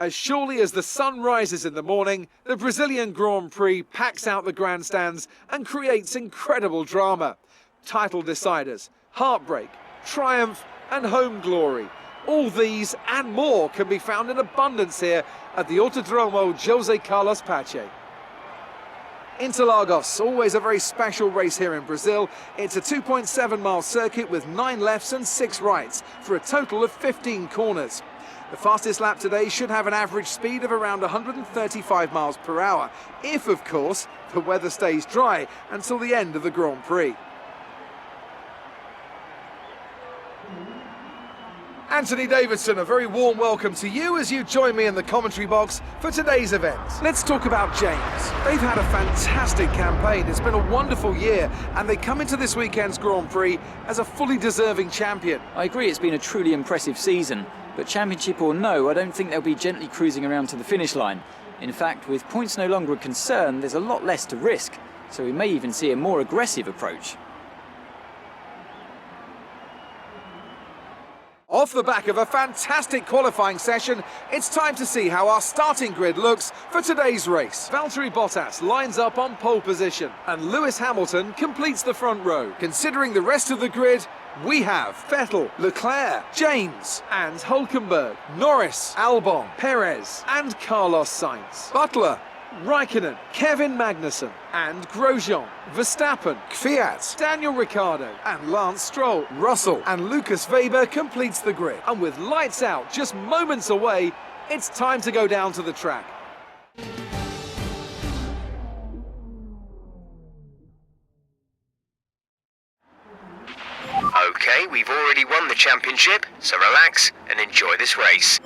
As surely as the sun rises in the morning, the Brazilian Grand Prix packs out the grandstands and creates incredible drama. Title deciders, heartbreak, triumph and home glory. All these and more can be found in abundance here at the Autodromo Jose Carlos Pache. Interlagos, always a very special race here in Brazil. It's a 2.7-mile circuit with 9 lefts and 6 rights for a total of 15 corners. The fastest lap today should have an average speed of around 135 miles per hour, if, of course, the weather stays dry until the end of the Grand Prix. Anthony Davidson, a very warm welcome to you as you join me in the commentary box for today's event. Let's talk about James. They've had a fantastic campaign. It's been a wonderful year, and they come into this weekend's Grand Prix as a fully deserving champion. I agree, it's been a truly impressive season, but championship or no, I don't think they'll be gently cruising around to the finish line. In fact, with points no longer a concern, there's a lot less to risk, so we may even see a more aggressive approach. Off the back of a fantastic qualifying session, it's time to see how our starting grid looks for today's race. Valtteri Bottas lines up on pole position, and Lewis Hamilton completes the front row. Considering the rest of the grid, we have Vettel, Leclerc, James and Hülkenberg, Norris, Albon, Perez and Carlos Sainz, Butler, Raikkonen, Kevin Magnussen and Grosjean, Verstappen, Kvyat, Daniel Ricciardo and Lance Stroll, Russell and Lucas Weber completes the grid. And with lights out just moments away, it's time to go down to the track. Okay, we've already won the championship, so relax and enjoy this race.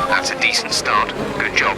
That's a decent start. Good job.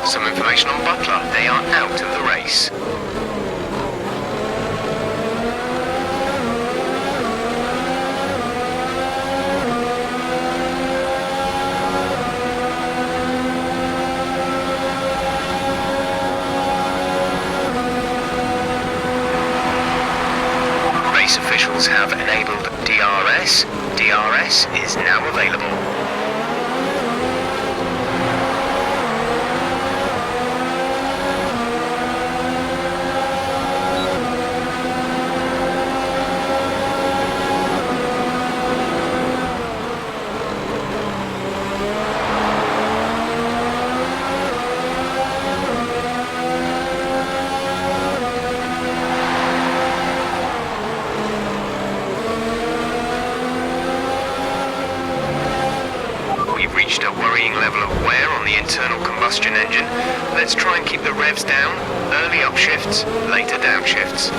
Some information on Butler. They are out of the race. Race officials have enabled DRS. DRS is now available. wear on the internal combustion engine, let's try and keep the revs down, early upshifts, later downshifts.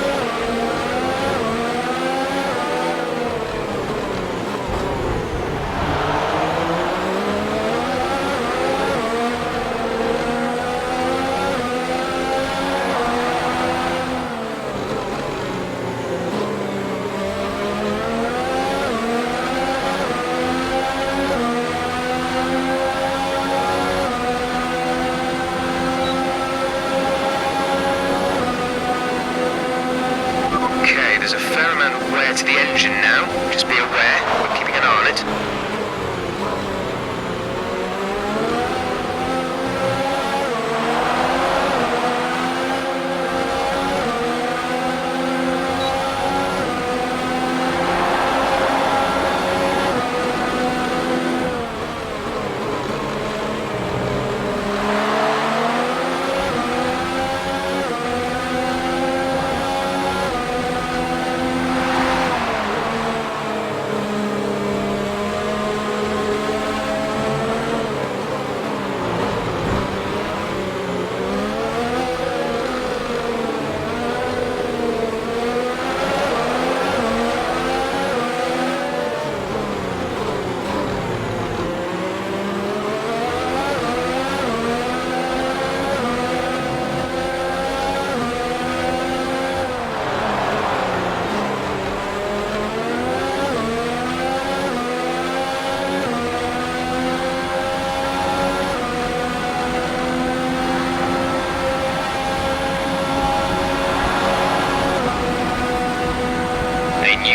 There's a fair amount of wear to the engine now, just be aware, we're keeping an eye on it.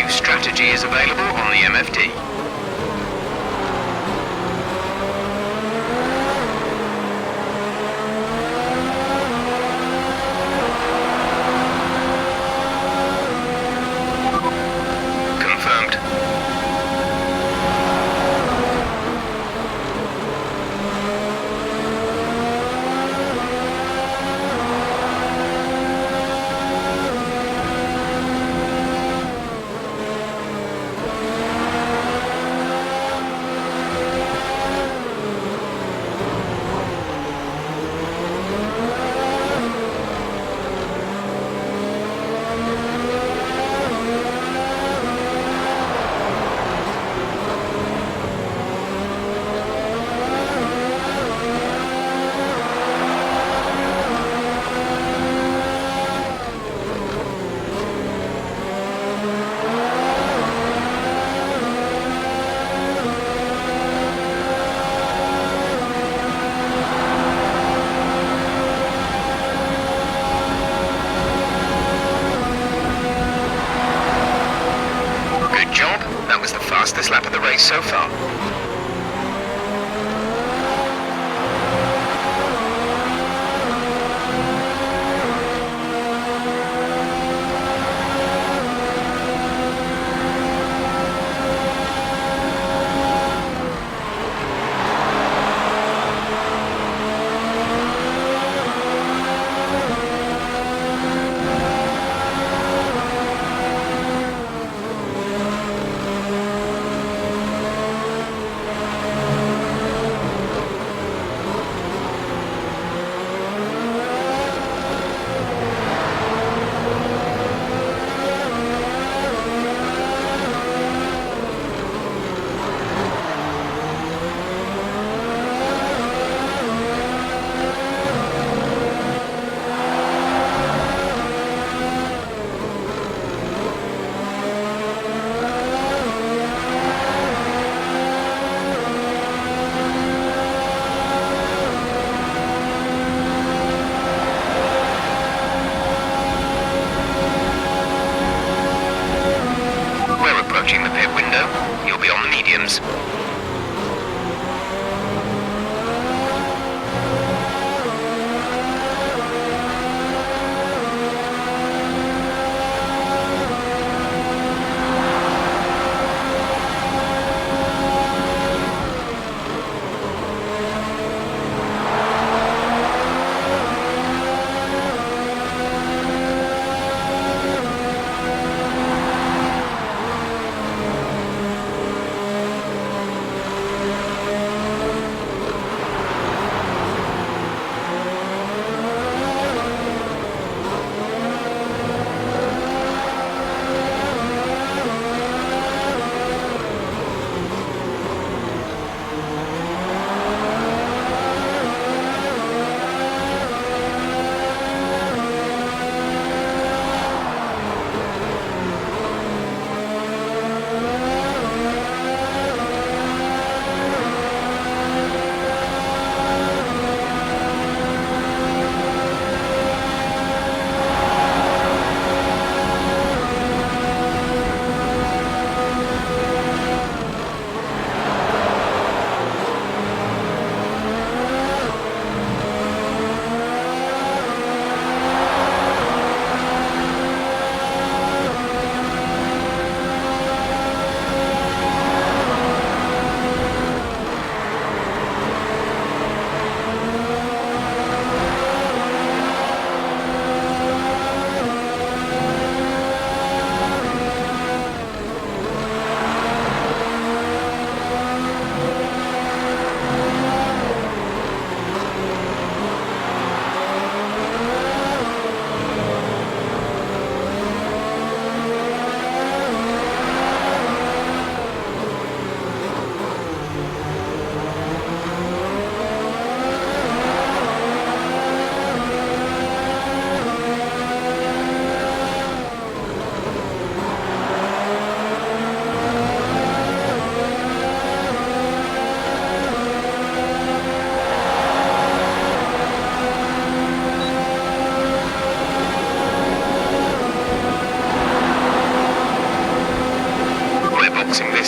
Strategy is available on the MFD. Confirmed. That was the fastest lap of the race so far.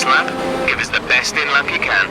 lap. Give us the best in lap you can.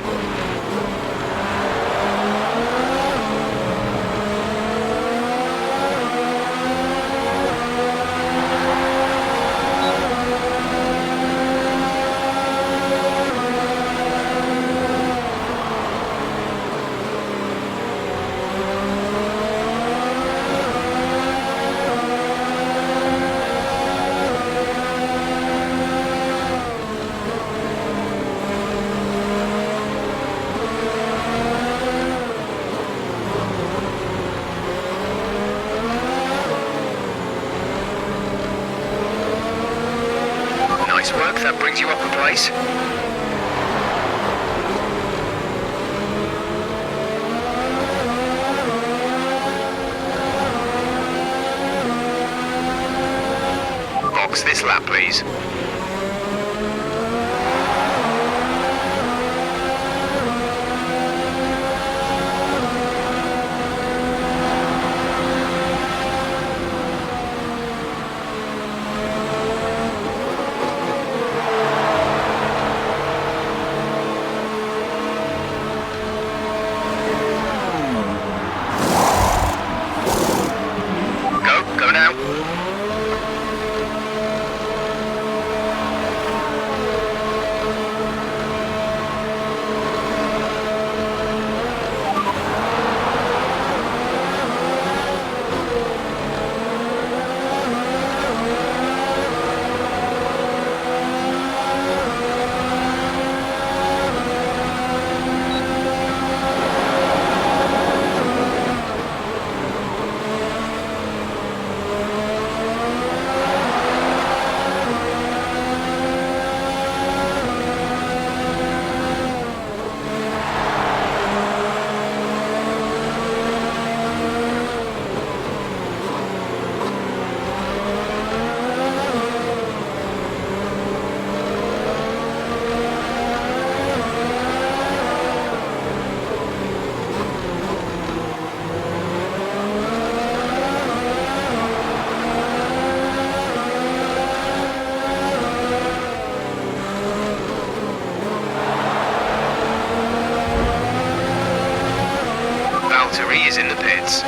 Nice work, that brings you up a place. Box this lap, please. Go now. Prix is in the pits.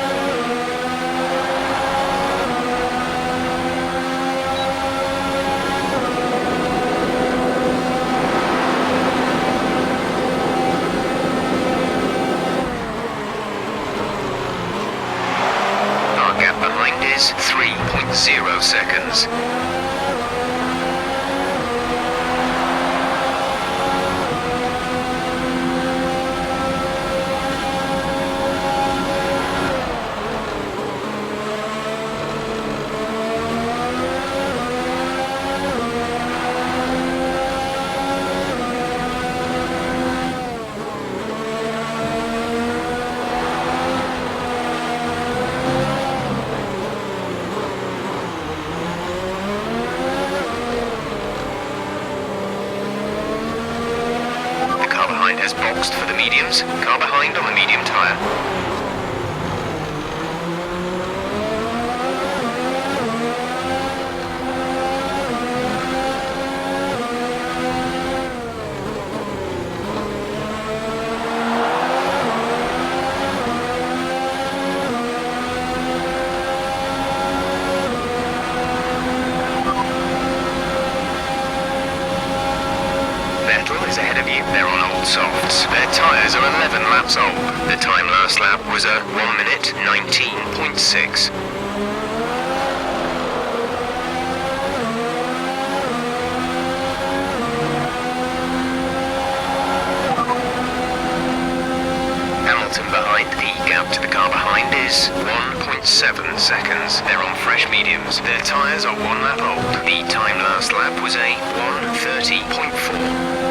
Our gap behind is 3.0 seconds. Has boxed for the mediums. Car behind on the medium tyre. Is ahead of you. They're on old softs. Their tyres are 11 laps old. The time last lap was a 1 minute 19.6. Hamilton behind. The gap to the car behind is 1.7 seconds. They're on fresh mediums. Their tyres are 1 lap old. The time last lap was a 1:30.4.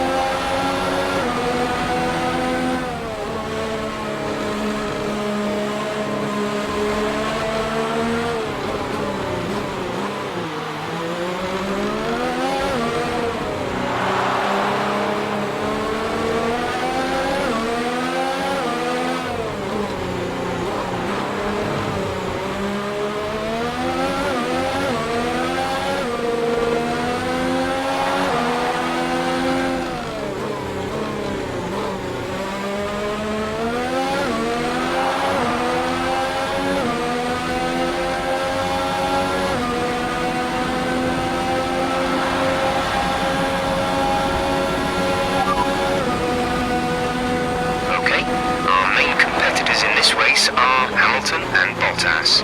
race are Hamilton and Bottas.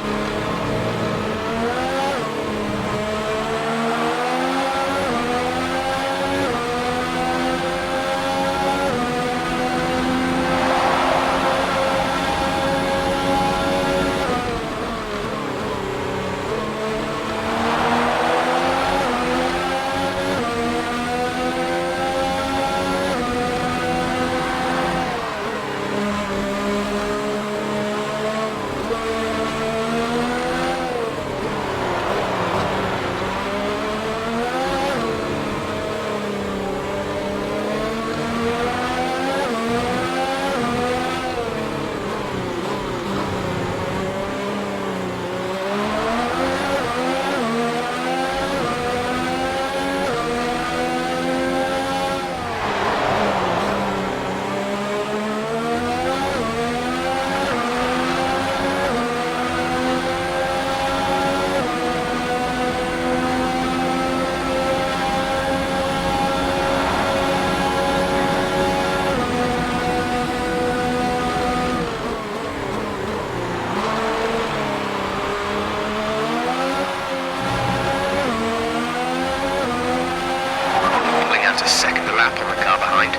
A second lap on the car behind.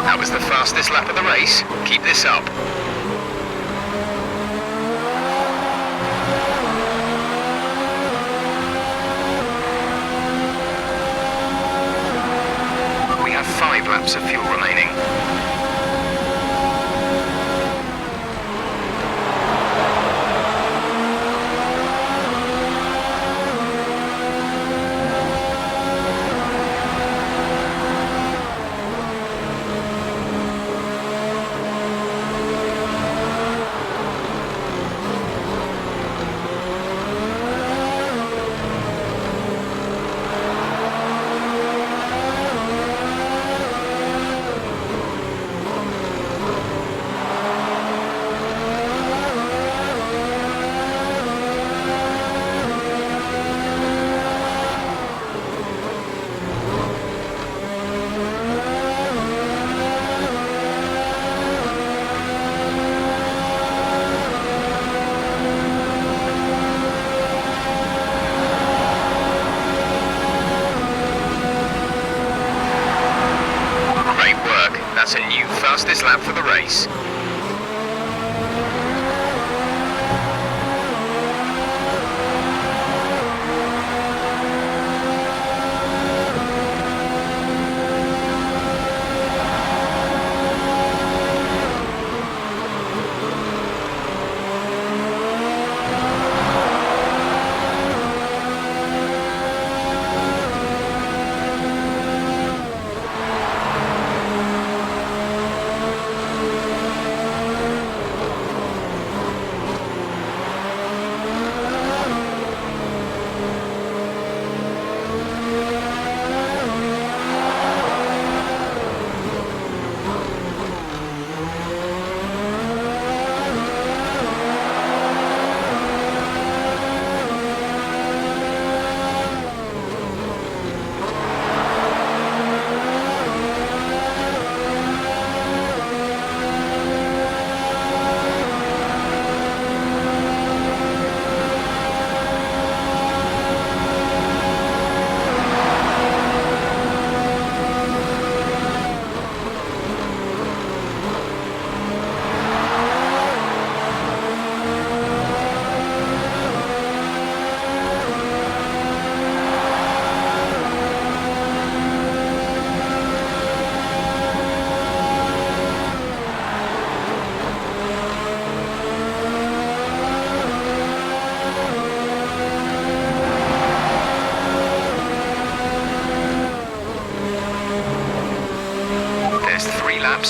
That was the fastest lap of the race. Keep this up. We have 5 laps of fuel remaining.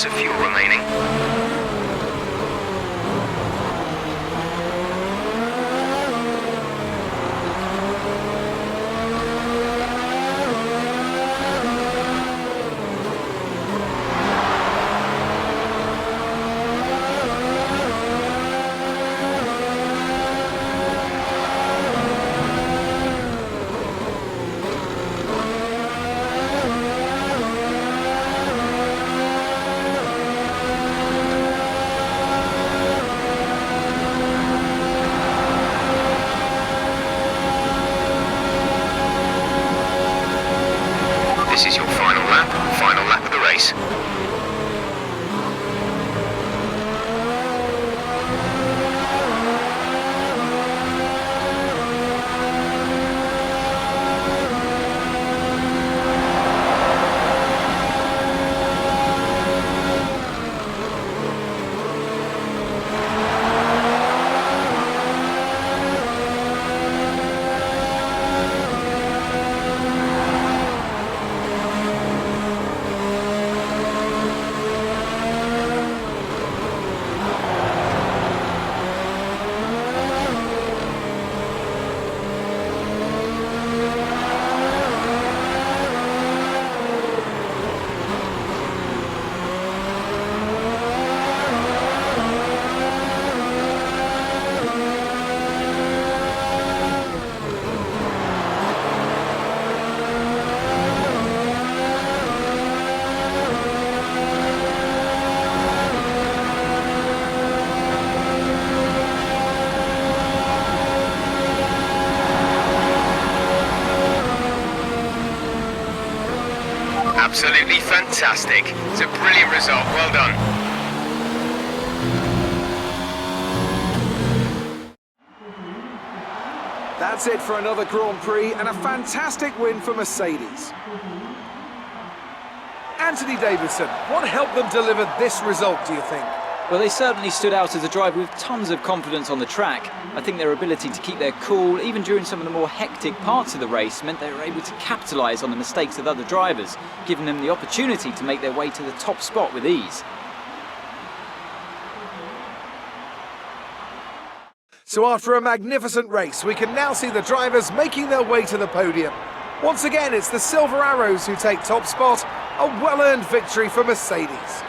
litres of fuel remaining. This is your final lap of the race. Absolutely fantastic. It's a brilliant result. Well done. That's it for another Grand Prix and a fantastic win for Mercedes. Anthony Davidson, what helped them deliver this result, do you think? Well, they certainly stood out as a driver with tons of confidence on the track. I think their ability to keep their cool, even during some of the more hectic parts of the race, meant they were able to capitalise on the mistakes of other drivers, giving them the opportunity to make their way to the top spot with ease. So after a magnificent race, we can now see the drivers making their way to the podium. Once again, it's the Silver Arrows who take top spot, a well-earned victory for Mercedes.